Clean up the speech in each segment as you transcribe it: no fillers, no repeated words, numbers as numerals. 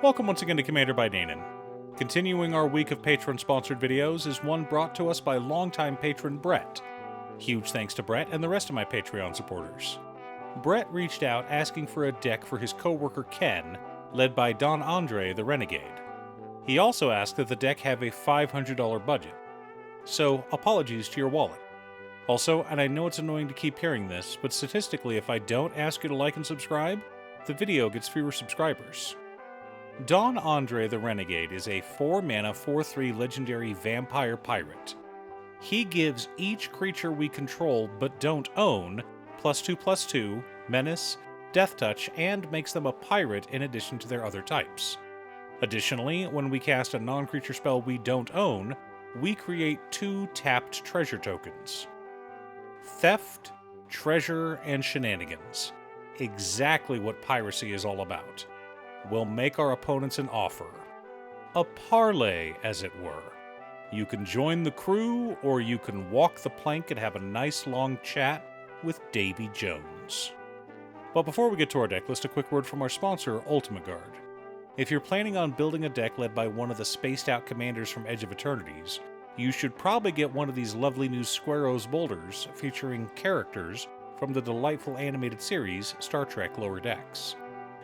Welcome once again to Commander by Danon. Continuing our week of Patreon-sponsored videos is one brought to us by longtime patron Brett. Huge thanks to Brett and the rest of my Patreon supporters. Brett reached out asking for a deck for his co-worker Ken, led by Don Andre the Renegade. He also asked that the deck have a $500 budget. So, apologies to your wallet. Also, and I know it's annoying to keep hearing this, but statistically if I don't ask you to like and subscribe, the video gets fewer subscribers. Don Andre the Renegade is a 4-mana 4/3 legendary vampire pirate. He gives each creature we control but don't own +2/+2, menace, death touch, and makes them a pirate in addition to their other types. Additionally, when we cast a non-creature spell we don't own, we create 2 tapped treasure tokens. Theft, treasure, and shenanigans. Exactly what Piracy is all about. We'll make our opponents an offer. A parlay, as it were. You can join the crew, or you can walk the plank and have a nice long chat with Davy Jones. But before we get to our deck list, a quick word from our sponsor, Ultimate Guard. If you're planning on building a deck led by one of the spaced-out commanders from Edge of Eternities, you should probably get one of these lovely new Squaros boulders featuring characters from the delightful animated series Star Trek Lower Decks.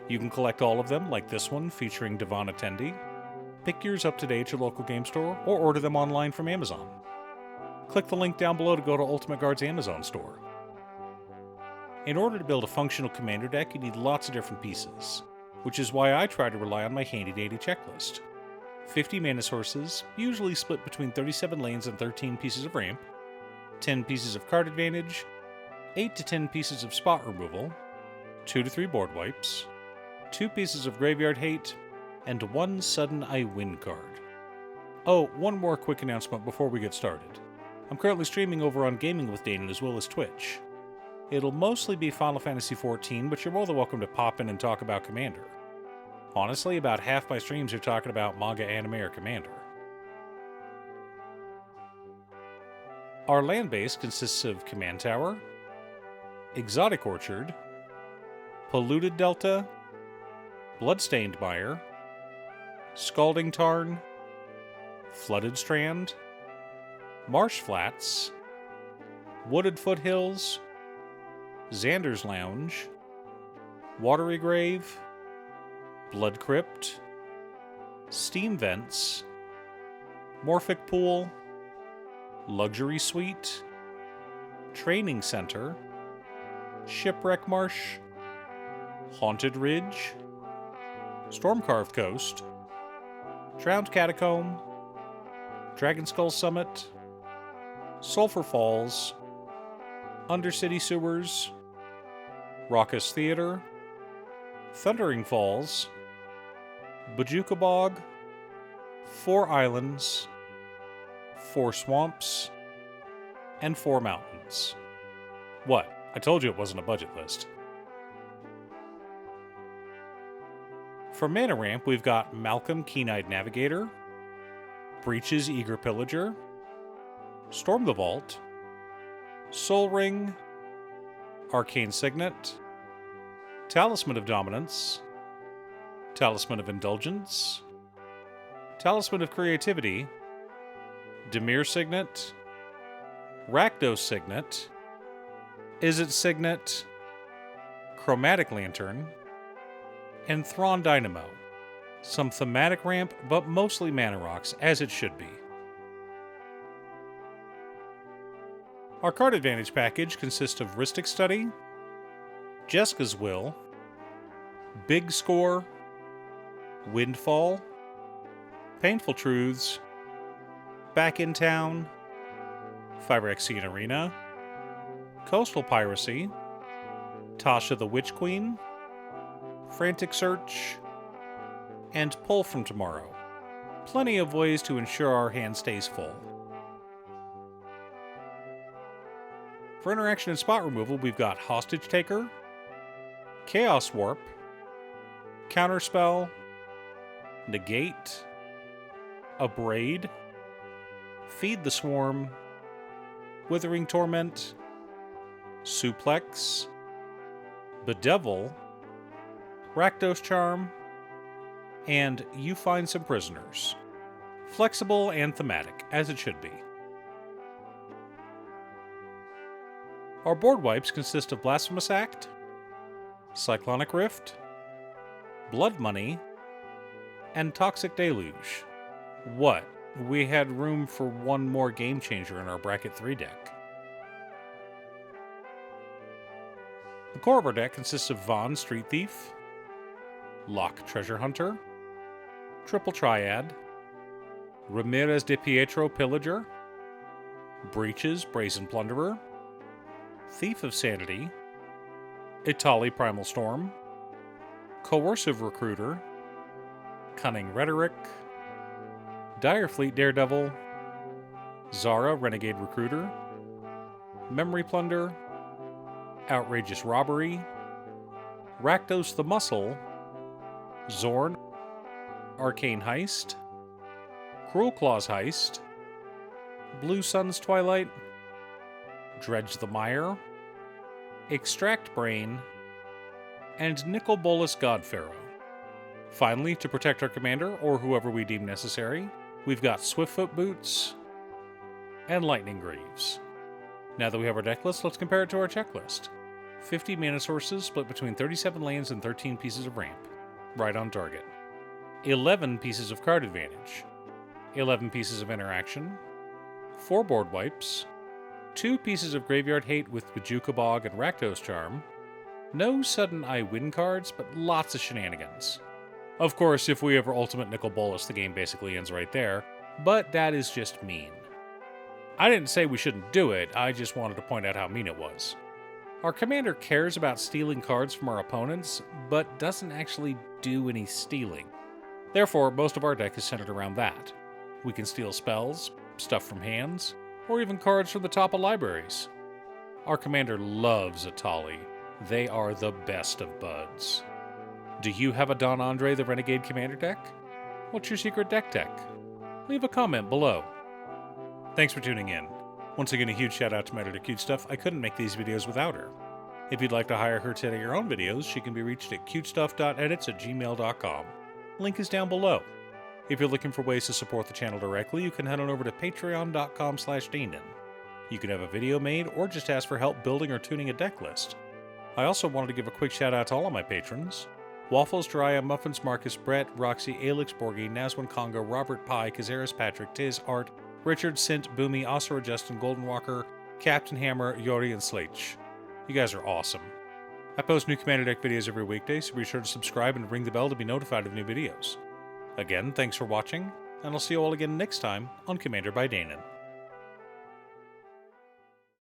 You can collect all of them, like this one featuring Devon Attendee. Pick yours up today at your local game store, or order them online from Amazon. Click the link down below to go to Ultimate Guard's Amazon store. In order to build a functional commander deck, you need lots of different pieces, which is why I try to rely on my handy-dandy checklist. 50 mana sources, usually split between 37 lanes and 13 pieces of ramp, 10 pieces of card advantage, 8 to 10 pieces of spot removal, 2 to 3 board wipes, 2 pieces of graveyard hate, and 1 sudden I win card. Oh, one more quick announcement before we get started. I'm currently streaming over on Gaming with Danon as well as Twitch. It'll mostly be Final Fantasy XIV, but you're more than welcome to pop in and talk about Commander. Honestly, about half my streams are talking about manga, anime, or Commander. Our land base consists of Command Tower, Exotic Orchard, Polluted Delta, Bloodstained Mire, Scalding Tarn, Flooded Strand, Marsh Flats, Wooded Foothills, Xander's Lounge, Watery Grave, Blood Crypt, Steam Vents, Morphic Pool, Luxury Suite, Training Center, Shipwreck Marsh, Haunted Ridge, Stormcarved Coast, Drowned Catacomb, Dragon Skull Summit, Sulphur Falls, Undercity Sewers, Raucous Theater, Thundering Falls, Bajuka Bog, 4 Islands, 4 Swamps, and 4 Mountains. What? I told you it wasn't a budget list. For mana ramp, we've got Malcolm Keen-Eyed Navigator, Breach's Eager Pillager, Storm the Vault, Soul Ring, Arcane Signet, Talisman of Dominance, Talisman of Indulgence, Talisman of Creativity, Dimir Signet, Rakdos Signet, Izzet Signet, Chromatic Lantern, and Thrawn Dynamo. Some thematic ramp, but mostly mana rocks, as it should be. Our card advantage package consists of Rhystic Study, Jeska's Will, Big Score, Windfall, Painful Truths, Back in Town, Phyrexian Arena, Coastal Piracy, Tasha the Witch Queen, Frantic Search, and Pull from Tomorrow. Plenty of ways to ensure our hand stays full. For interaction and spot removal, we've got Hostage Taker, Chaos Warp, Counterspell, Negate, Abrade, Feed the Swarm, Withering Torment, Suplex, Bedevil, Rakdos Charm, and you find some prisoners. Flexible and thematic, as it should be. Our board wipes consist of Blasphemous Act, Cyclonic Rift, Blood Money, and Toxic Deluge. What? We had room for one more game changer in our Bracket 3 deck. The Corber deck consists of Vaughn Street Thief, Locke Treasure Hunter, Triple Triad, Ramirez de Pietro Pillager, Breaches Brazen Plunderer, Thief of Sanity, Itali Primal Storm, Coercive Recruiter, Cunning Rhetoric, Direfleet Daredevil, Zara Renegade Recruiter, Memory Plunder, Outrageous Robbery, Rakdos the Muscle, Zorn Arcane Heist, Cruel Claws Heist, Blue Sun's Twilight, Dredge the Mire, Extract Brain, and Nicol Bolas Godpharaoh. Finally, to protect our commander, or whoever we deem necessary, we've got Swiftfoot Boots and Lightning Greaves. Now that we have our deck list, let's compare it to our checklist. 50 mana sources split between 37 lands and 13 pieces of ramp. Right on target. 11 pieces of card advantage. 11 pieces of interaction. 4 board wipes. 2 pieces of graveyard hate with Bajuka Bog and Rakdos Charm. No sudden I win cards, but lots of shenanigans. Of course, if we ever ultimate Nicol Bolas, the game basically ends right there, but that is just mean. I didn't say we shouldn't do it, I just wanted to point out how mean it was. Our commander cares about stealing cards from our opponents, but doesn't actually do any stealing. Therefore, most of our deck is centered around that. We can steal spells, stuff from hands, or even cards from the top of libraries. Our commander loves Itali. They are the best of buds. Do you have a Don Andre the Renegade Commander deck? What's your secret deck tech? Leave a comment below. Thanks for tuning in. Once again, a huge shout out to my editor Cute Stuff. I couldn't make these videos without her. If you'd like to hire her to edit your own videos, she can be reached at cutestuff.edits@gmail.com. Link is down below. If you're looking for ways to support the channel directly, you can head on over to patreon.com/Danon. You can have a video made or just ask for help building or tuning a deck list. I also wanted to give a quick shout out to all of my patrons. Waffles, Jiraiya, Muffins, Marcus, Brett, Roxy, Alix, Borgie, Naswin, Congo, Robert Pye, Kazaris, Patrick, Tiz, Art, Richard, Sint, Boomy, Osara, Justin, Golden Walker, Captain Hammer, Yori, and Slate. You guys are awesome. I post new Commander deck videos every weekday, so be sure to subscribe and ring the bell to be notified of new videos. Again, thanks for watching, and I'll see you all again next time on Commander by Danon.